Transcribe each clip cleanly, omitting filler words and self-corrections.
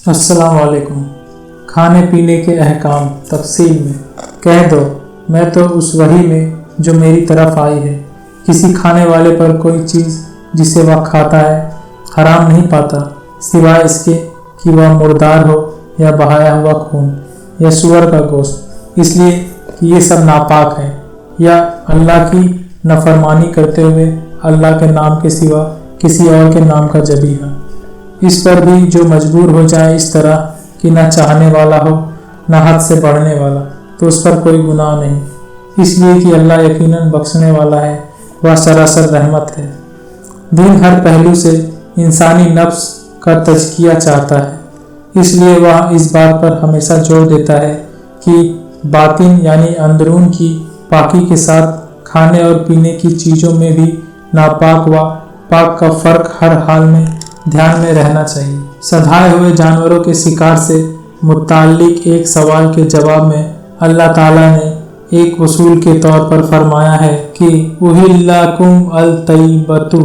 السلام علیکم۔ کھانے پینے کے احکام تفصیل میں کہہ دو، میں تو اس وحی میں جو میری طرف آئی ہے کسی کھانے والے پر کوئی چیز جسے وہ کھاتا ہے حرام نہیں پاتا سوائے اس کے کہ وہ مردار ہو یا بہایا ہوا خون یا سور کا گوشت، اس لیے کہ یہ سب ناپاک ہے، یا اللہ کی نافرمانی کرتے ہوئے اللہ کے نام کے سوا کسی اور کے نام کا ذبیحہ۔ اس پر بھی جو مجبور ہو جائے اس طرح کہ نہ چاہنے والا ہو نہ حد سے بڑھنے والا، تو اس پر کوئی گناہ نہیں، اس لیے کہ اللہ یقیناً بخشنے والا ہے، وہ سراسر رحمت ہے۔ دین ہر پہلو سے انسانی نفس کا تزکیہ چاہتا ہے، اس لیے وہ اس بات پر ہمیشہ زور دیتا ہے کہ باطن یعنی اندرون کی پاکی کے ساتھ کھانے اور پینے کی چیزوں میں بھی ناپاک و پاک کا فرق ہر حال میں دھیان میں رہنا چاہیے۔ سدھائے ہوئے جانوروں کے شکار سے متعلق ایک سوال کے جواب میں اللہ تعالیٰ نے ایک اصول کے طور پر فرمایا ہے کہ اُحِلَّ لَکُمُ الطَّیِّبَاتُ،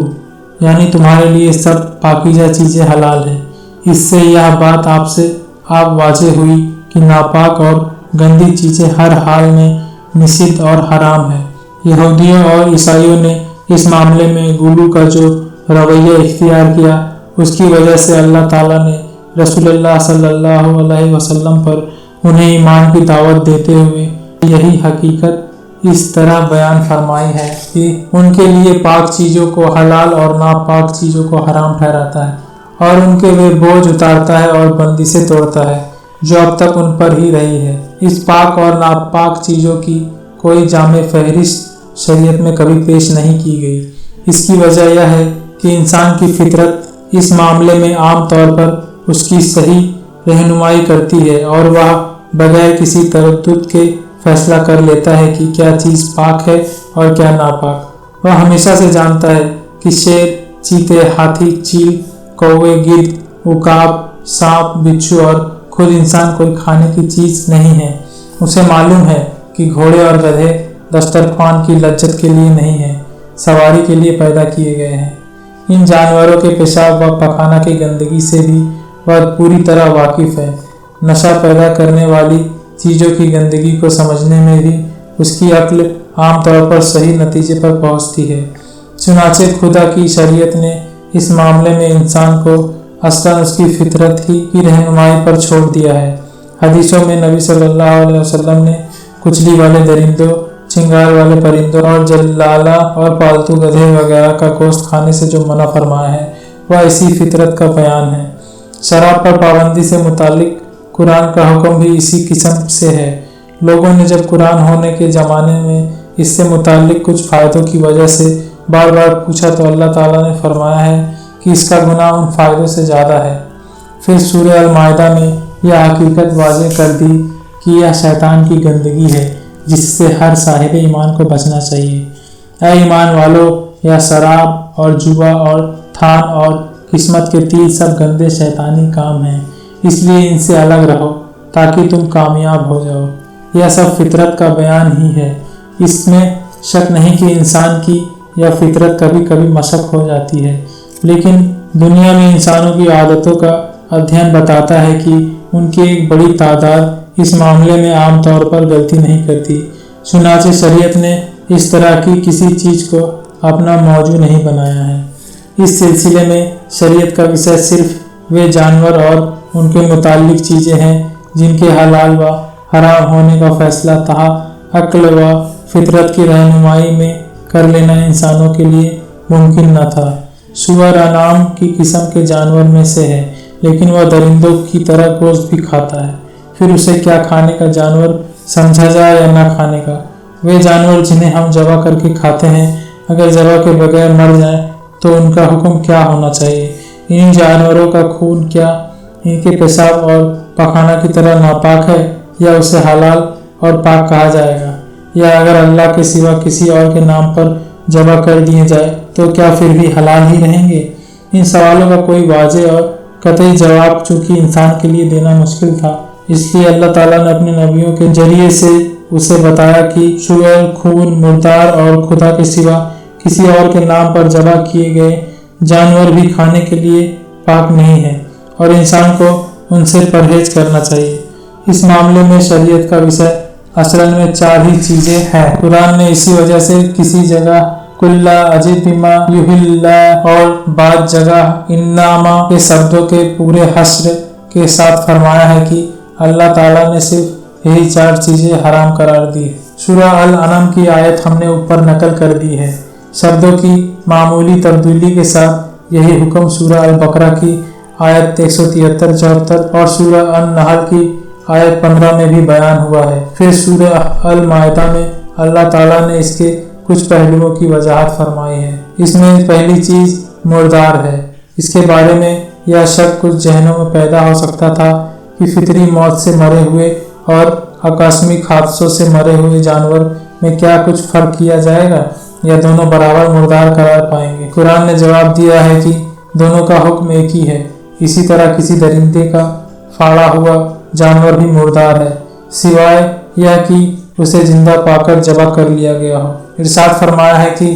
یعنی تمہارے لیے سب پاکیزہ چیزیں حلال ہیں۔ اس سے یہ بات آپ واضح ہوئی کہ ناپاک اور گندی چیزیں ہر حال میں نشد اور حرام ہیں۔ یہودیوں اور عیسائیوں نے اس معاملے میں غلو کا جو رویہ اختیار کیا، اس کی وجہ سے اللہ تعالیٰ نے رسول اللہ صلی اللہ علیہ وسلم پر انہیں ایمان کی دعوت دیتے ہوئے یہی حقیقت اس طرح بیان فرمائی ہے کہ ان کے لیے پاک چیزوں کو حلال اور ناپاک چیزوں کو حرام ٹھہراتا ہے، اور ان کے وہ بوجھ اتارتا ہے اور بندشیں توڑتا ہے جو اب تک ان پر ہی رہی ہے۔ اس پاک اور ناپاک چیزوں کی کوئی جامع فہرست شریعت میں کبھی پیش نہیں کی گئی۔ اس کی وجہ یہ ہے کہ انسان کی فطرت اس معاملے میں عام طور پر اس کی صحیح رہنمائی کرتی ہے، اور وہ بغیر کسی تردد کے فیصلہ کر لیتا ہے کہ کیا چیز پاک ہے اور کیا ناپاک۔ وہ ہمیشہ سے جانتا ہے کہ شیر، چیتے، ہاتھی، چیل، کوے، گدھ، عقاب، سانپ، بچھو اور خود انسان کوئی کھانے کی چیز نہیں ہے۔ اسے معلوم ہے کہ گھوڑے اور گدھے دسترخوان کی لذت کے لیے نہیں ہیں، سواری کے لیے پیدا کیے گئے ہیں۔ ان جانوروں کے پیشاب و پخانہ کی گندگی سے بھی وہ پوری طرح واقف ہے۔ نشہ پیدا کرنے والی چیزوں کی گندگی کو سمجھنے میں بھی اس کی عقل عام طور پر صحیح نتیجے پر پہنچتی ہے۔ چنانچہ خدا کی شریعت نے اس معاملے میں انسان کو اصلاً اس کی فطرت ہی کی رہنمائی پر چھوڑ دیا ہے۔ حدیثوں میں نبی صلی اللہ علیہ وسلم نے کچلی والے درندوں، چنگار والے پرندوں اور جلالہ اور پالتو گدھے وغیرہ کا گوشت کھانے سے جو منع فرمایا ہے وہ اسی فطرت کا بیان ہے۔ شراب پر پابندی سے متعلق قرآن کا حکم بھی اسی قسم سے ہے۔ لوگوں نے جب قرآن ہونے کے زمانے میں اس سے متعلق کچھ فائدوں کی وجہ سے بار بار پوچھا تو اللہ تعالیٰ نے فرمایا ہے کہ اس کا گناہ ان فائدوں سے زیادہ ہے۔ پھر سورہ المائدہ میں یہ حقیقت واضح کر دی کہ یہ شیطان کی گندگی ہے جس سے ہر صاحب ایمان کو بچنا چاہیے۔ اے ایمان والو، یا شراب اور جوا اور تھان اور قسمت کے تیر سب گندے شیطانی کام ہیں، اس لیے ان سے الگ رہو تاکہ تم کامیاب ہو جاؤ۔ یہ سب فطرت کا بیان ہی ہے۔ اس میں شک نہیں کہ انسان کی یہ فطرت کبھی کبھی مشق ہو جاتی ہے، لیکن دنیا میں انسانوں کی عادتوں کا ادھین بتاتا ہے کہ ان کی ایک بڑی تعداد اس معاملے میں عام طور پر غلطی نہیں کرتی۔ چنانچہ شریعت نے اس طرح کی کسی چیز کو اپنا موضوع نہیں بنایا ہے۔ اس سلسلے میں شریعت کا وشے صرف وہ جانور اور ان کے متعلق چیزیں ہیں جن کے حلال و حرام ہونے کا فیصلہ تہا عقل و فطرت کی رہنمائی میں کر لینا انسانوں کے لیے ممکن نہ تھا۔ سور انعام کی قسم کے جانور میں سے ہے، لیکن وہ درندوں کی طرح گوشت بھی کھاتا ہے۔ پھر اسے کیا کھانے کا جانور سمجھا جائے یا نہ کھانے کا؟ وہ جانور جنہیں ہم ذبح کر کے کھاتے ہیں اگر ذبح کے بغیر مر جائیں تو ان کا حکم کیا ہونا چاہیے؟ ان جانوروں کا خون کیا ان کے پیشاب اور پخانہ کی طرح ناپاک ہے، یا اسے حلال اور پاک کہا جائے گا؟ یا اگر اللہ کے سوا کسی اور کے نام پر ذبح کر دیے جائے تو کیا پھر بھی حلال ہی رہیں گے؟ ان سوالوں کا کوئی واضح اور قطعی جواب چونکہ انسان کے لیے دینا مشکل تھا، اس لیے اللہ تعالیٰ نے اپنے نبیوں کے ذریعے سے اسے بتایا کہ سور، خون، مردار اور خدا کے سوا کسی اور کے نام پر ذبح کیے گئے جانور بھی کھانے کے لیے پاک نہیں ہیں، اور انسان کو उनसे परहेज करना चाहिए। इस मामले में शरीयत का विषय असल में 4 ही चीजें हैं। कुरान ने इसी वजह से किसी जगह कुल्ला अजिद बिमा युहिल्ला और बाद जगह इन्नामा के शब्दों के पूरे हस्र के साथ फरमाया है कि अल्लाह ताला ने सिर्फ यही 4 चीजें हराम करार दी। सूरह अल-अनम की आयत हमने ऊपर नकल कर दी है। शब्दों की मामूली तब्दीली के साथ यही हुक्म सूरह अल-बकरा की आयत 173-74 और सूरह अन-नहल की आयत 15 में भी बयान हुआ है। फिर सूरह अल-माइदा में अल्लाह ताला ने इसके कुछ पहलुओं की वजाहत फरमाई है। इसमें पहली चीज मुर्दार है। इसके बारे में यह शक कुछ जहनों में पैदा हो सकता था कि फितरी मौत से मरे हुए और आकस्मिक हादसों से मरे हुए जानवर में क्या कुछ फर्क किया जाएगा या दोनों बराबर मुर्दार करार पाएंगे। कुरान ने जवाब दिया है कि दोनों का हुक्म एक ही है। इसी तरह किसी दरिंदे का फाड़ा हुआ जानवर भी मुर्दार है, सिवाय यह कि उसे जिंदा पाकर ज़बह कर लिया गया हो। इरशाद फरमाया है कि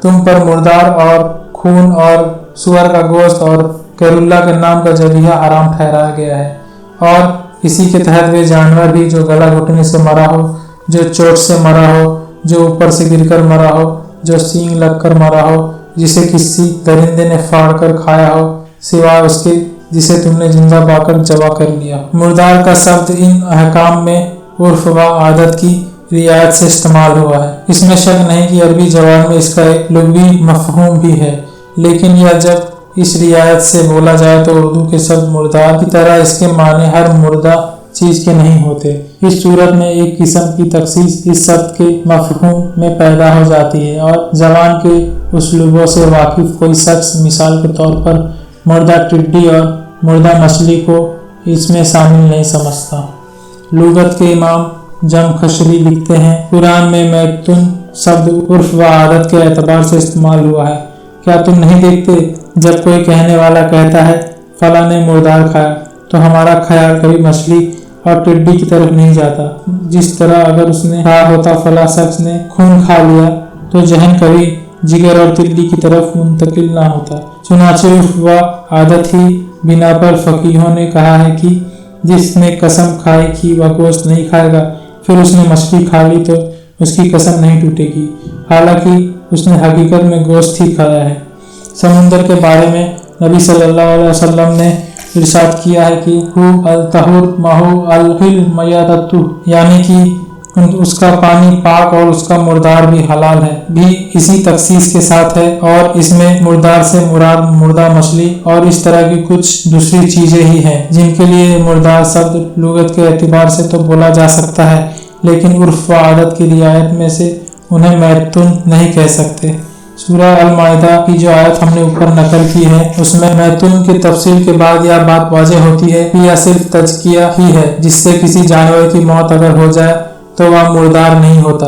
तुम पर मुर्दार और खून और सुअर का गोश्त और कैरुल्ला के नाम का ज़बीहा हराम ठहराया गया है, और इसी के तहत वे जानवर भी जो गला घुटने से मरा हो, जो चोट से मरा हो, जो ऊपर से गिरकर मरा हो, जो सींग लगकर मरा हो, जिसे किसी दरिंदे ने फाड़ कर खाया हो, सिवाय उसके जिसे तुमने जिंदा पाकर ज़बह कर लिया। मुर्दार का शब्द इन अहकाम में उर्फ व आदत की रियायत से इस्तेमाल हुआ है। इसमें शक नहीं कि अरबी ज़बान में इसका एक लुग़वी मफ़हूम भी है, लेकिन यह जब इस रियायत से बोला जाए तो उर्दू के शब्द मुर्दार की तरह इसके माने हर मुर्दा चीज के नहीं होते। इस सूरत में एक किस्म की तखसीस इस शब्द के मफ़हूम में पैदा हो जाती है और ज़बान के उसलूबों से वाकिफ कोई शख्स मिसाल के तौर पर मुर्दा टिड्डी और मुर्दा मछली को इसमें शामिल नहीं समझता। लुगत के इमाम जमखशरी लिखते हैं, कुरान में मैतुन शब्द उर्फ व आदत के एतबार से इस्तेमाल हुआ है। क्या तुम नहीं देखते जब कोई कहने वाला कहता है फला ने मुर्दार खाया, तो हमारा ख्याल कभी मछली और टिड्डी की तरफ नहीं जाता। जिस तरह अगर उसने कहा होता फला शख्स ने खून खा लिया, तो जहन कभी जिगर और तिल्ली की तरफ मुंतकिल ना होता। चुनाचे उर्फ व आदत ही बिना पर फकीहों ने कहा है कि जिसने कसम खाई कि वह गोश्त नहीं खाएगा, फिर उसने मछली खा ली तो उसकी कसम नहीं टूटेगी, हालांकि उसने हकीकत में गोश्त ही खाया है। समुंदर के बारे में नबी सल्लल्लाहु अलैहि वसल्लम ने इरशाद किया है कि हु अल तहुर महु अल हिल मयादतु, यानी कि उसका पानी पाक और उसका मुर्दार भी हलाल है, भी इसी तखसीस के साथ है, और इसमें मुर्दार से मुराद मुर्दा मछली और इस तरह की कुछ दूसरी चीजें ही हैं जिनके लिए मुर्दार शब्द लुगत के एतबार से तो बोला जा सकता है, लेकिन उर्फ व आदत की रियायत में से उन्हें मैतुन नहीं कह सकते। सूरह अल-माइदा की जो आयत हमने ऊपर नकल की है, उसमें मैतुन की तफसील के बाद यह बात वाज़ेह होती है कि यह सिर्फ तज़किया ही है, जिससे किसी जानवर की मौत अगर हो जाए तो वह मुर्दार नहीं होता।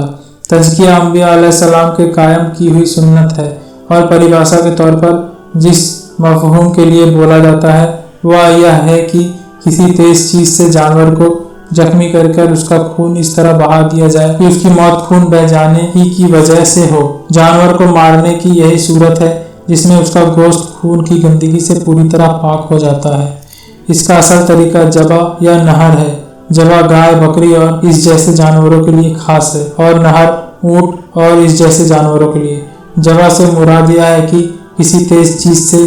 तज़किया अंबिया अलैहिस्सलाम के कायम की हुई सुन्नत है, और परिभाषा के तौर पर जिस मफ़हूम के लिए बोला जाता है वह यह है कि किसी तेज चीज़ से जानवर को जख्मी कर उसका खून इस तरह बहा दिया जाए कि उसकी मौत खून बह जाने ही की वजह से हो। जानवर को मारने की यही सूरत है जिसमें उसका गोश्त खून की गंदगी से पूरी तरह पाक हो जाता है। इसका असल तरीका जबा या नहर है। जबा गाय, बकरी और इस जैसे जानवरों के लिए खास है, और नहर ऊंट और इस जैसे जानवरों के लिए। जबा से मुराद यह है कि किसी तेज चीज से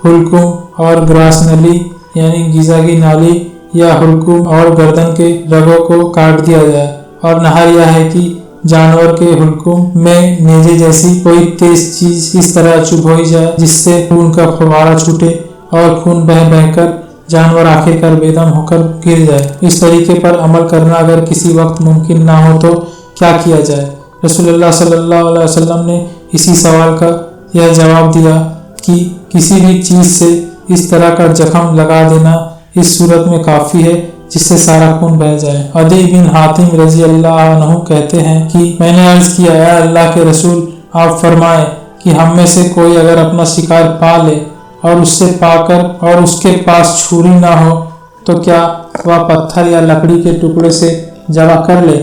हुल्कुम और ग्रास नली यानी गीजा की नाली या हुल्कुम और गर्दन के रगों को काट दिया जाए, और नहर यह है कि जानवर के हुल्कुम में नेजे जैसी कोई तेज चीज इस तरह चुभोई जाए जिससे खून का फवारा छूटे और खून बह बहकर जानवर आखिरकार बेदम होकर गिर जाए। इस तरीके पर अमल करना अगर किसी वक्त मुमकिन ना हो तो क्या किया जाए? रसूलुल्लाह सल्लल्लाहु अलैहि वसल्लम ने इसी सवाल का यह जवाब दिया कि किसी भी चीज से इस तरह का जख्म लगा देना इस सूरत में काफी है जिससे सारा खून बह जाए। अदी बिन हातिम रजी अल्लाह अन्हु कहते हैं कि मैंने अर्ज किया, या अल्लाह के रसूल, आप फरमाए कि हम में से कोई अगर अपना शिकार पा ले और उससे पाकर और उसके पास छुरी ना हो तो क्या वह पत्थर या लकड़ी के टुकड़े से जबा कर ले?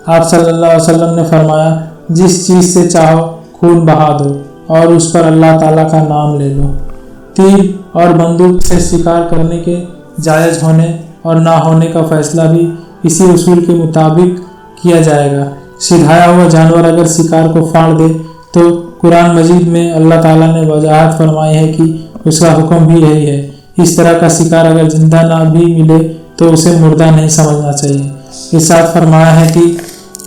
आप सल्लल्लाहु अलैहि वसल्लम ने फरमाया, जिस चीज़ से चाहो खून बहा दो और उस पर अल्लाह ताला का नाम ले लो। तीर और बंदूक से शिकार करने के जायज़ होने और ना होने का फैसला भी इसी उसूल के मुताबिक किया जाएगा। सिधाया हुआ जानवर अगर शिकार को फाड़ दे तो कुरान मजीद में अल्लाह ताला ने वजाहत फरमाई है कि उसका हुक्म भी यही है। इस तरह का शिकार अगर जिंदा ना भी मिले तो उसे मुर्दा नहीं समझना चाहिए। इरशाद फरमाया है कि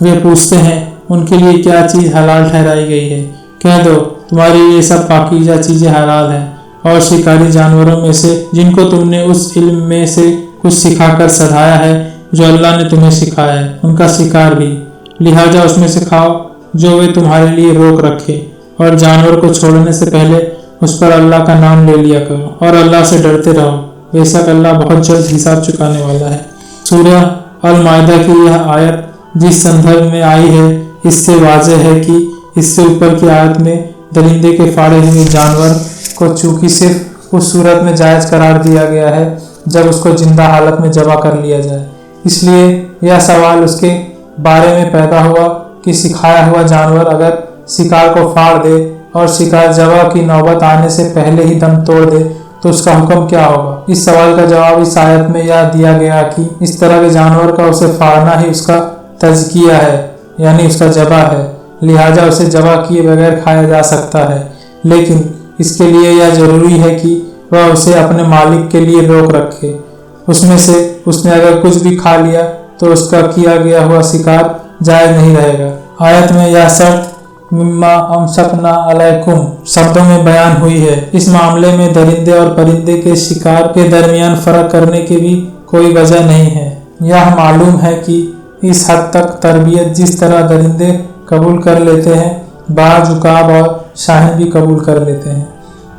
वे पूछते हैं उनके लिए क्या चीज़ हलाल ठहराई गई है, कह दो तुम्हारी ये सब पाकीज़ा चीज़ें हलाल हैं और शिकारी जानवरों में से जिनको तुमने उस इल्म में से कुछ सिखाकर सधाया है जो अल्लाह ने तुम्हें सिखाया है, उनका शिकार भी, लिहाजा उसमें से खाओ जो वे तुम्हारे लिए रोक रखे, और जानवर को छोड़ने से पहले उस पर अल्लाह का नाम ले लिया करो और अल्लाह से डरते रहो, बेशक अल्लाह बहुत जल्द हिसाब चुकाने वाला है। सूरह अल माइदा की यह आयत जिस संदर्भ में आई है इससे वाज़ेह है कि इससे ऊपर की आयत में दरिंदे के फाड़े हुए जानवर को चूंकि सिर्फ उस सूरत में जायज़ करार दिया गया है जब उसको जिंदा हालत में ज़बह कर लिया जाए, इसलिए यह सवाल उसके बारे में पैदा हुआ कि सिखाया हुआ जानवर अगर शिकार को फाड़ दे और शिकार ज़बह की नौबत आने से पहले ही दम तोड़ दे तो उसका हुक्म क्या होगा। इस सवाल का जवाब इस आयत में यह दिया गया कि इस तरह के जानवर का उसे फाड़ना ही उसका तज़किया है, यानी उसका ज़बह है, लिहाजा उसे ज़बह किए बगैर खाया जा सकता है, लेकिन इसके लिए यह ज़रूरी है कि वह उसे अपने मालिक के लिए रोक रखे। उसमें से उसने अगर कुछ भी खा लिया तो उसका किया गया हुआ शिकार जायज़ नहीं रहेगा। आयत में यह शर्त मिम्मा अमसकना अलैकुम शब्दों में बयान हुई है। इस मामले में दरिंदे और परिंदे के शिकार के दरमियान फ़र्क करने की भी कोई वजह नहीं है। यह मालूम है कि इस हद तक तरबियत जिस तरह दरिंदे कबूल कर लेते हैं, बाज़ उकाब और शाहीन भी कबूल कर लेते हैं।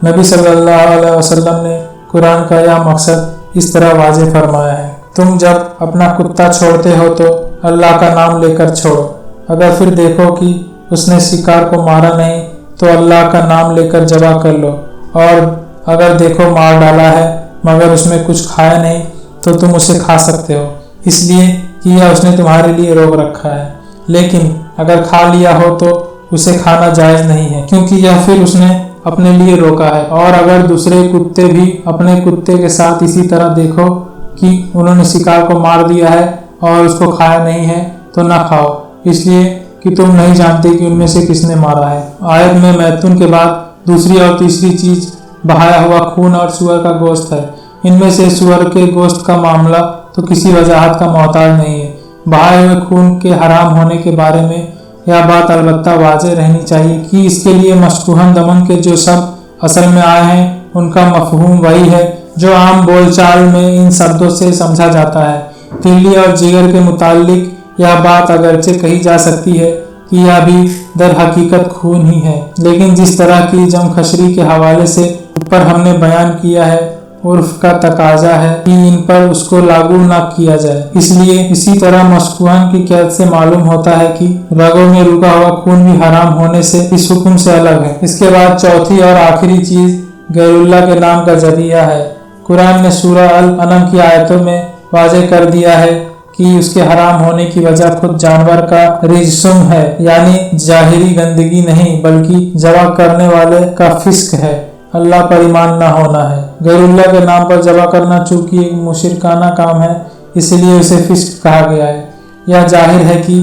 नबी सल्लल्लाहु अलैहि वसल्लम ने कुरान का यह मकसद इस तरह वाज़ेह फरमाया है, तुम जब अपना कुत्ता छोड़ते हो तो अल्लाह का नाम लेकर छोड़ो, अगर फिर देखो कि उसने शिकार को मारा नहीं तो अल्लाह का नाम लेकर ज़बह कर लो, और अगर देखो मार डाला है मगर उसमें कुछ खाया नहीं तो तुम उसे खा सकते हो, इसलिए कि यह उसने तुम्हारे लिए रोक रखा है। लेकिन अगर खा लिया हो तो उसे खाना जायज़ नहीं है, क्योंकि यह फिर उसने अपने लिए रोका है। और अगर दूसरे कुत्ते भी अपने कुत्ते के साथ इसी तरह देखो कि उन्होंने शिकार को मार दिया है और उसको खाया नहीं है तो ना खाओ, इसलिए कि तुम नहीं जानते कि उनमें से किसने मारा है। आयत में मैथुन के बाद दूसरी और तीसरी चीज़ बहाया हुआ खून और सुअर का गोश्त है। इनमें से सुअर के गोश्त का मामला तो किसी वजाहत का मोहताज नहीं है। बहाए हुए खून के हराम होने के बारे में यह बात अलबत्ता वाज़ेह रहनी चाहिए कि इसके लिए मशकूहन दमन के जो शब्द असल में आए हैं उनका मफहूम वही है जो आम बोलचाल में इन शब्दों से समझा जाता है। तिल्ली और जिगर के मुतालिक यह बात अगरचे कही जा सकती है कि यह भी दर हकीकत खून ही है, लेकिन जिस तरह की जमखशरी के हवाले से ऊपर हमने बयान किया है, उर्फ का तकाजा है कि इन पर उसको लागू न किया जाए। इसलिए इसी तरह मशकूहन की कैद से मालूम होता है कि रगों में रुका हुआ खून भी हराम होने से इस हुक्म से अलग है। इसके बाद चौथी और आखिरी चीज गैरुल्लाह के नाम का ज़बिया है। कुरान ने सूरह अल अनम की आयतों में वाज़ेह कर दिया है कि उसके हराम होने की वजह खुद जानवर का रिजसुम है, यानी जाहिरी गंदगी नहीं बल्कि ज़बह करने वाले का फिस्क है, अल्लाह पर ईमान ना होना है। गैरुल्लाह के नाम पर ज़बह करना चूंकि एक मुशरिकाना काम है इसलिए उसे फिस्क कहा गया है। यह जाहिर है कि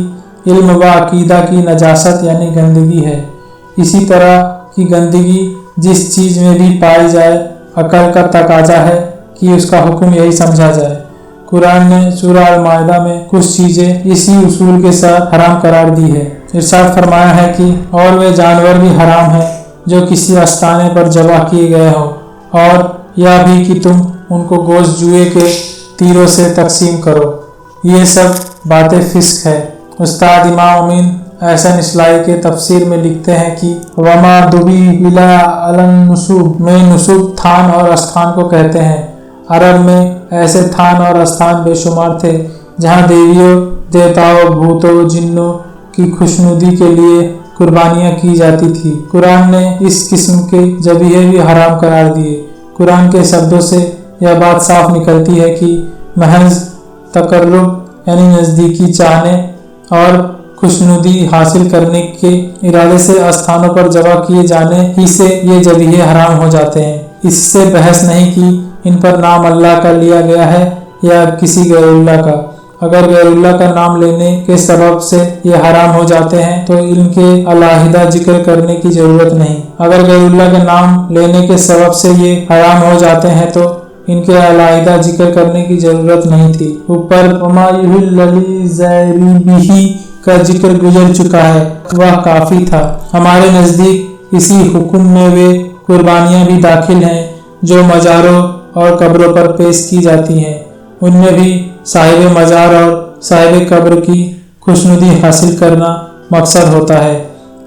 इल्म व अकीदा की नजासत यानी गंदगी है। इसी तरह की गंदगी जिस चीज़ में भी पाई जाए अकल का तकाजा है कि उसका हुक्म यही समझा जाए। कुरान ने सूरह अल माइदा में कुछ चीज़ें इसी उसूल के साथ हराम करार दी है। इरशाद फरमाया है कि और वे जानवर भी हराम हैं जो किसी आस्ताने पर ज़बह किए गए हो, और यह भी कि तुम उनको गोश्त जुए के तीरों से तकसीम करो। ये सब बातें फिस्क है। उस्ताद इमाम अमीन एहसन इस्लाई के तफसीर में लिखते हैं कि वमा दुबी इला अलन नुसूब में नुसूब थान और स्थान को कहते हैं। अरब में ऐसे थान और स्थान बेशुमार थे जहाँ देवियों, देवताओं, भूतों, जिन्नों की खुशनुदी के लिए कुर्बानियाँ की जाती थी। कुरान ने इस किस्म के ज़बीहे भी हराम करार दिए। कुरान के शब्दों से यह बात साफ निकलती है कि महज तकर्रुब यानी नज़दीकी चाहने और खुशनुदी हासिल करने के इरादे से स्थानों पर ज़बह किए जाने ही से ये ज़बीहे हराम हो जाते हैं। इससे बहस नहीं कि इन पर नाम अल्लाह का लिया गया है या किसी गैरुल्लाह का। अगर गैरुल्लाह का नाम लेने के सबब से ये हराम हो जाते हैं तो इनके अलहदा जिक्र करने की जरूरत नहीं। अगर गैरुल्लाह का नाम लेने के सबब से ये हराम हो जाते हैं तो इनके अलहदा जिक्र करने की जरूरत नहीं थी। ऊपर का जिक्र गुजर चुका है, वह काफी था। हमारे नजदीक इसी हुक्म में वे कुर्बानियां भी दाखिल हैं जो मज़ारों और कब्रों पर पेश की जाती हैं। उनमें भी साहिब मज़ार और साहिब कब्र की खुशनुदी हासिल करना मकसद होता है।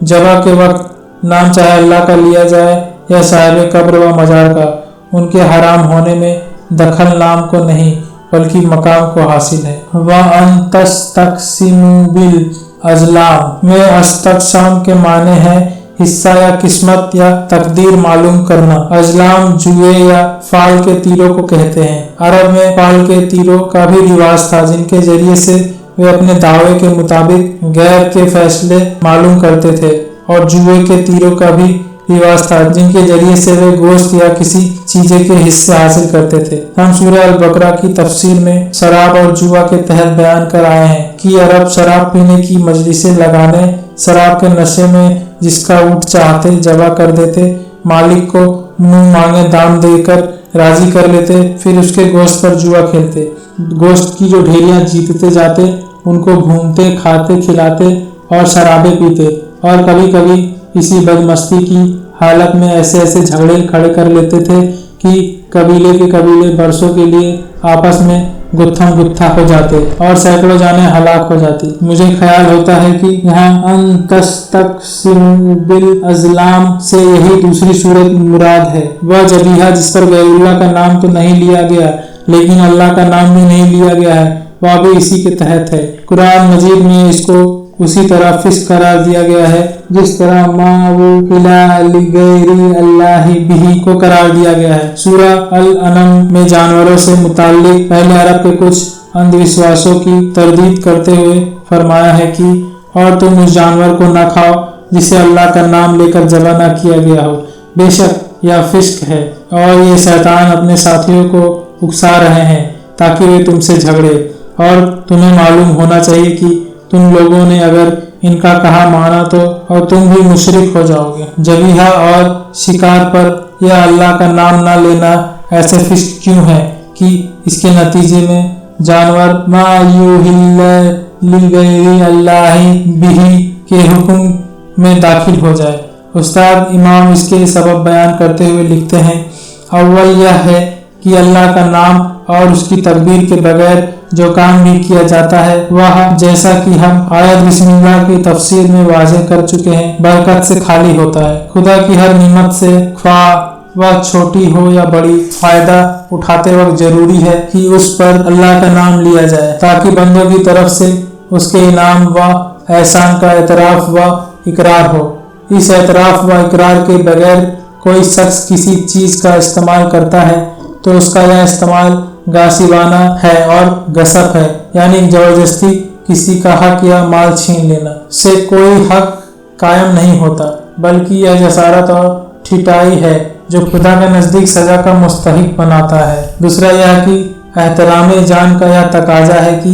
जबा के वक्त नाम चाहे अल्लाह का लिया जाए या साहिब कब्र व मज़ार का, उनके हराम होने में दखल नाम को नहीं बल्कि मकाम को हासिल है। वह तस्तक़सिमू बिल अज़लाम में अस्तक़साम के माने हैं हिस्सा या किस्मत या तकदीर मालूम करना। अज़लाम जुए या फाल के तीरों को कहते हैं। अरब में फाल के तीरों का भी रिवाज था जिनके जरिए से वे अपने दावे के मुताबिक गैर के फैसले मालूम करते थे, और जुए के तीरों का भी रिवाज था जिनके जरिए से वे गोश्त या किसी चीज़ के हिस्से हासिल करते थे। हम सूरह अल बकरा की तफसीर में शराब और जुआ के तहत बयान कर आए हैं कि अरब शराब पीने की मजलिसें लगाने, शराब के नशे में जिसका ऊँट चाहते जबा कर देते, मालिक को मुंह मांगे दाम देकर राजी कर लेते, फिर उसके गोश्त पर जुआ खेलते। गोश्त की जो ढेरियां जीतते जाते उनको घूमते, खाते, खिलाते और शराबें पीते, और कभी कभी इसी बदमस्ती की हालत में ऐसे ऐसे झगड़े खड़े कर लेते थे कि कबीले के कबीले बरसों के लिए आपस में गुत्थम गुत्था हो जाते और सैकड़ों जाने हलाक हो जाती। मुझे ख्याल होता है कि यहाँ तस्तक़सिमू बिल अज़लाम से यही दूसरी सूरत मुराद है। वह जबीहा जिस पर गैरुल्लाह का नाम तो नहीं लिया गया लेकिन अल्लाह का नाम भी नहीं लिया गया है, वह भी इसी के तहत है। कुरान मजीद में इसको उसी तरह फिस्क करार दिया गया है जिस तरह बिही को करार दिया गया है। सूरह अल अनम में जानवरों से मुताल्लिक पहले अरब के कुछ अंधविश्वासों की तरदीद करते हुए फरमाया है कि और तुम उस जानवर को न खाओ जिसे अल्लाह का नाम लेकर जबा न किया गया हो, बेशक यह फिस्क है और ये शैतान अपने साथियों को उकसा रहे हैं ताकि वे तुमसे झगड़े। और तुम्हें मालूम होना चाहिए कि तुम लोगों ने अगर इनका कहा माना तो और तुम भी मुशरिक हो जाओगे। जबीहा और शिकार पर यह अल्लाह का नाम ना लेना ऐसे फिस्क क्यों है कि इसके नतीजे में जानवर मा युहिल्ला लिगैरि अल्लाहि बिही के हुक्म में दाखिल हो जाए। उस्ताद इमाम इसके सबब बयान करते हुए लिखते हैं, अव्वल यह है कि अल्लाह का नाम और उसकी तकबीर के बगैर जो काम भी किया जाता है वह, जैसा कि हम आयत बिस्मिल्लाह की तफसीर में वाज़ेह कर चुके हैं, बरकत से खाली होता है। खुदा की हर निमत से ख्वाह वह छोटी हो या बड़ी, फायदा उठाते वक्त जरूरी है कि उस पर अल्लाह का नाम लिया जाए ताकि बंदों की तरफ से उसके इनाम व एहसान का एतराफ़ व इकरार हो। इस एतराफ़ व इकरार के बगैर कोई शख्स किसी चीज़ का इस्तेमाल करता है तो उसका यह इस्तेमाल गासिबाना है और गसब है, यानी जबरदस्ती किसी का हक या माल छीन लेना से कोई हक कायम नहीं होता, बल्कि यह जसारत और ठिठाई है जो खुदा के नज़दीक सज़ा का मुस्तहिक बनाता है। दूसरा यह कि एहतराम जान का यह तकाजा है कि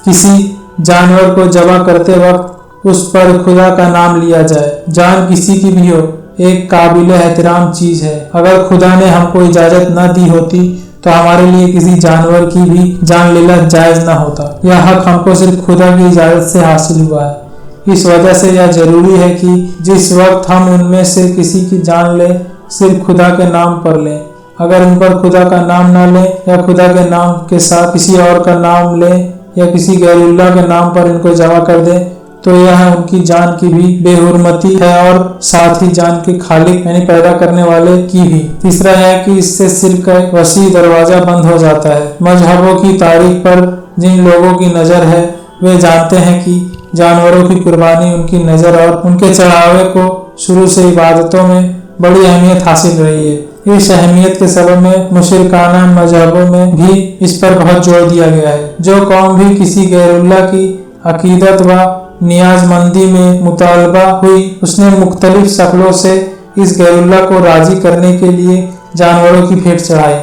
किसी जानवर को जबा करते वक्त उस पर खुदा का नाम लिया जाए। जान किसी की भी हो, एक काबिल एहतराम चीज़ है। अगर खुदा ने हमको इजाज़त न दी होती तो हमारे लिए किसी जानवर की भी जान लेना जायज़ न होता। यह हक हमको सिर्फ खुदा की इजाज़त से हासिल हुआ है। इस वजह से यह जरूरी है कि जिस वक्त हम उनमें से किसी की जान लें सिर्फ खुदा के नाम पर लें। अगर उन पर खुदा का नाम न लें या खुदा के नाम के साथ किसी और का नाम लें या किसी गैरुल्लाह के नाम पर इनको जमा कर दें तो यह उनकी जान की भी बेहुरमती है और साथ ही जान के खालिक यानी पैदा करने वाले की भी। तीसरा है कि इससे सिर्फ का एक वसी दरवाजा बंद हो जाता है। मजहबों की तारीख पर जिन लोगों की नज़र है वे जानते हैं कि जानवरों की कुर्बानी उनकी नज़र और उनके चढ़ावे को शुरू से इबादतों में बड़ी अहमियत हासिल रही है। इस अहमियत के सबब में मुशरिकाना मजहबों में भी इस पर बहुत जोर दिया गया है। जो कौम भी किसी गैरुल्लाह की अकीदत व नियाजमंदी में मुतालबा हुई उसने मुख्तलिफ शक्लों से इस गैरुल्लाह को राजी करने के लिए जानवरों की भेंट चढ़ाई।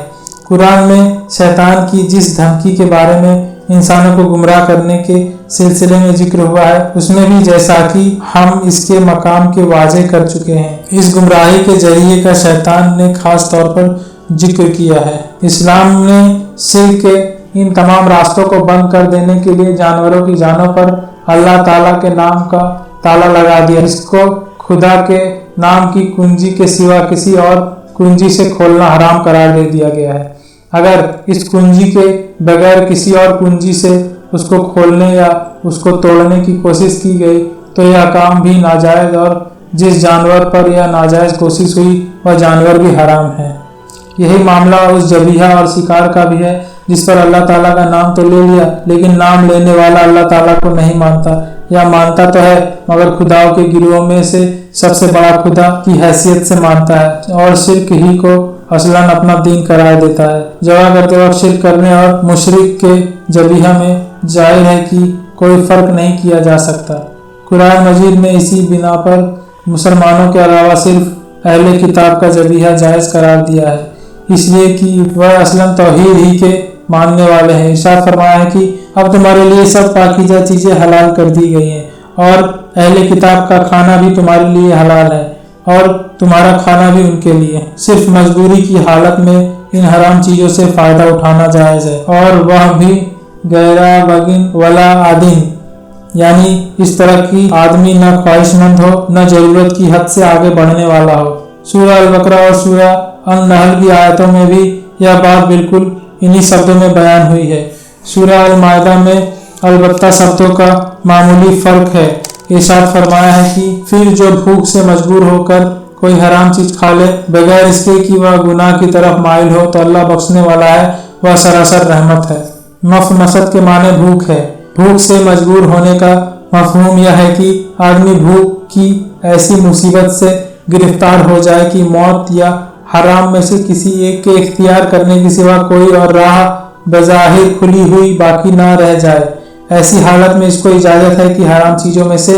कुरान में शैतान की जिस धमकी के बारे में इंसानों को गुमराह करने के सिलसिले में जिक्र हुआ है, उसमें भी जैसा कि हम इसके मकाम के वाजे कर चुके हैं, इस गुमराही के जरिए का शैतान ने खास तौर पर जिक्र किया है। इस्लाम ने शिर्क के इन तमाम रास्तों को बंद कर देने के लिए जानवरों की जानों पर अल्लाह ताला के नाम का ताला लगा दिया। इसको खुदा के नाम की कुंजी के सिवा किसी और कुंजी से खोलना हराम करार दे दिया गया है। अगर इस कुंजी के बगैर किसी और कुंजी से उसको खोलने या उसको तोड़ने की कोशिश की गई तो यह काम भी नाजायज, और जिस जानवर पर यह नाजायज कोशिश हुई वह जानवर भी हराम है। यही मामला उस जबीहा और शिकार का भी है जिस पर अल्लाह ताला का नाम तो ले लिया, लेकिन नाम लेने वाला अल्लाह ताला को नहीं मानता, या मानता तो है मगर खुदाओं के गिरोह में से सबसे बड़ा खुदा की हैसियत से मानता है और शिर्क ही को असलन अपना दीन करार देता है। जवा करते वक्त शिर्क करने और मुशरिक के जबीहा में जाहिर है कि कोई फर्क नहीं किया जा सकता। कुरान मजीद में इसी बिना पर मुसलमानों के अलावा सिर्फ अहले किताब का जबीहा जायज़ करार दिया है, इसलिए कि वह असलन तौहीद ही के मानने वाले हैं। इरशाद फरमाया है कि अब तुम्हारे लिए सब पाकीज़ा चीज़ें हलाल कर दी गई हैं और अहले किताब का खाना भी तुम्हारे लिए हलाल है और तुम्हारा खाना भी उनके लिए। सिर्फ मजबूरी की हालत में इन हराम चीज़ों से फ़ायदा उठाना जायज़ है, और वह भी गैरा बगिन वला आदिन, यानी इस तरह की आदमी न ख्वाहिशमंद हो न ज़रूरत की हद से आगे बढ़ने वाला हो। सूरह अल-बकरा और सूरह अन-नहल की आयतों में भी यह बात बिल्कुल इन्हीं शब्दों में बयान हुई है। सूरह अल-माइदा में अलबत्ता शब्दों का मामूली फ़र्क है। इरशाद फरमाया है कि फिर जो भूख से मजबूर होकर कोई हराम चीज़ खा ले बगैर इसके कि वह गुनाह की तरफ माइल हो तो अल्लाह बख्शने वाला है, वह सरासर रहमत है। मसद के माने भूख है। भूख से मजबूर होने का मफहूम यह है कि आदमी भूख की ऐसी मुसीबत से गिरफ्तार हो जाए कि मौत या हराम में से किसी एक के इख्तियार करने की सिवा कोई और राह बज़ाहिर खुली हुई बाकी ना रह जाए। ऐसी हालत में इसको इजाज़त है कि हराम चीज़ों में से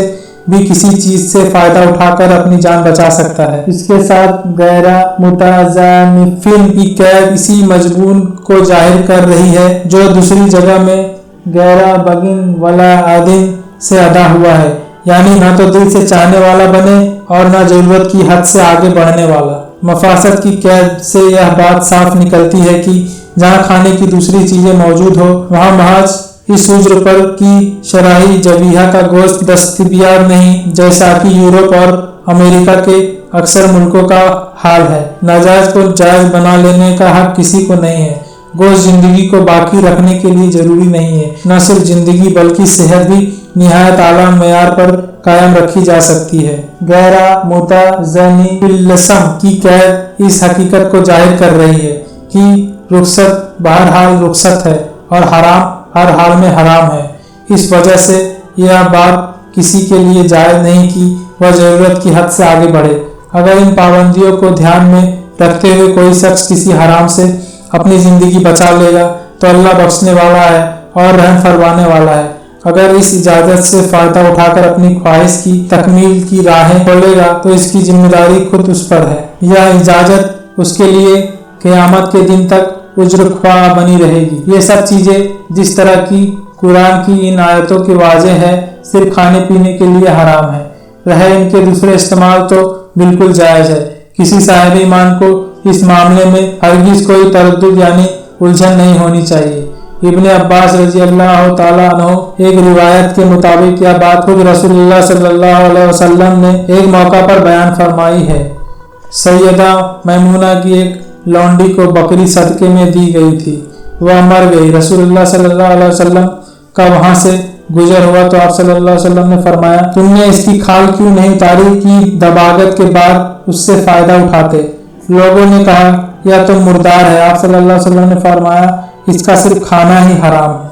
भी किसी चीज़ से फ़ायदा उठाकर अपनी जान बचा सकता है। इसके साथ गैरा मुताज़ानिफ़िन की कैद इसी मजबून को जाहिर कर रही है जो दूसरी जगह में गैरा बगिन वला आदिन से अदा हुआ है, यानी ना तो दिल से चाहने वाला बने और ना ज़रूरत की हद से आगे बढ़ने वाला। मफासद की कैद से यह बात साफ निकलती है कि जहाँ खाने की दूसरी चीज़ें मौजूद हो वहाँ महज इस उज्र पर कि शराही जबीहा का गोश्त दस्तयाब नहीं, जैसा कि यूरोप और अमेरिका के अक्सर मुल्कों का हाल है। नाजायज को जायज़ बना लेने का हक किसी को नहीं है। गोश्त जिंदगी को बाकी रखने के लिए जरूरी नहीं है। न सिर्फ जिंदगी बल्कि सेहत भी निहायत आला मेयार पर कायम रखी जा सकती है। गैरा मुताज़निफ़िल्लसम की कैद इस हकीकत को जाहिर कर रही है कि रुखसत बहरहाल रुखसत है और हराम हर हाल में हराम है। इस वजह से यह बात किसी के लिए जायज़ नहीं कि वह ज़रूरत की हद से आगे बढ़े। अगर इन पाबंदियों को ध्यान में रखते हुए कोई शख्स किसी हराम से अपनी ज़िंदगी बचा लेगा तो अल्लाह बख्शने वाला है और रहम फरमाने वाला है। अगर इस इजाज़त से फ़ायदा उठाकर अपनी ख्वाहिश की तकमील की राहें खोलेगा तो इसकी जिम्मेदारी खुद उस पर है। यह इजाज़त उसके लिए क़यामत के दिन तक उज्र ख्वाह बनी रहेगी। ये सब चीज़ें जिस तरह की कुरान की इन आयतों के वाज़े है सिर्फ खाने पीने के लिए हराम है, रहे इनके दूसरे इस्तेमाल तो बिल्कुल जायज़ है। किसी साहिब ईमान को इस मामले में हरगिज़ कोई तरद्दुद यानी उलझन नहीं होनी चाहिए। इब्ने अब्बास रजी अल्लाह ताला अन्हु एक रिवायत के मुताबिक यह बात खुद रसूलुल्लाह सल्लल्लाहु अलैहि वसल्लम ने एक मौका पर बयान फरमाई है। सैयदा मैमूना की एक लौंडी को बकरी सदके में दी गई थी, वह मर गई। रसूलुल्लाह सल्लल्लाहु अलैहि वसल्लम का वहां से गुजर हुआ तो आप सल्लल्लाहु अलैहि वसल्लम ने फरमाया, तुमने इसकी खाल क्यों नहीं उतारी कि दबागत के बाद उससे फायदा उठाते। लोगों ने कहा यह तो मुर्दार है। आप सल्लल्लाहु अलैहि वसल्लम ने फरमाया इसका सिर्फ खाना ही हराम है।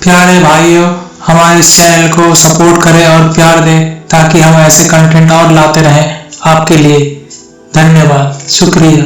प्यारे भाइयों, हमारे इस चैनल को सपोर्ट करें और प्यार दें ताकि हम ऐसे कंटेंट और लाते रहें आपके लिए। धन्यवाद, शुक्रिया।